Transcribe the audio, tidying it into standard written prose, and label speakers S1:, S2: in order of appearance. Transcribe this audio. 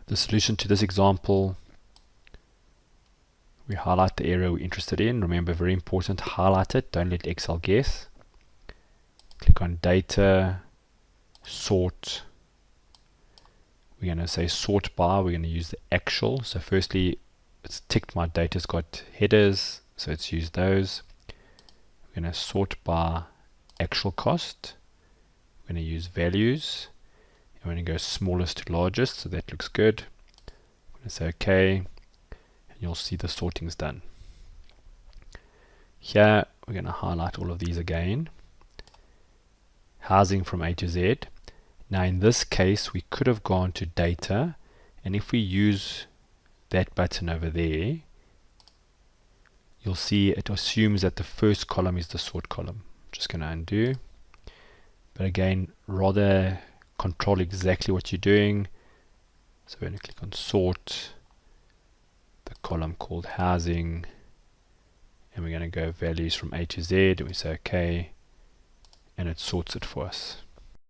S1: The solution to this example, we highlight the area we're interested in. Remember, very important, highlight it, don't let Excel guess. Click on data, sort. We're going to say sort by, we're going to use the actual. So firstly, it's ticked my data's got headers, so it's used those. We're going to sort by actual cost. We're going to use values. And we're going to go smallest to largest, so that looks good. I'm going to say OK, and you'll see the sorting's done. Here, we're going to highlight all of these again. Housing from A to Z. Now in this case, we could have gone to data, and if we use that button over there, you'll see it assumes that the first column is the sort column. I'm just going to undo. But again, rather control exactly what you're doing. So we're going to click on sort, the column called housing, and we're going to go values from A to Z, and we say OK, and it sorts it for us.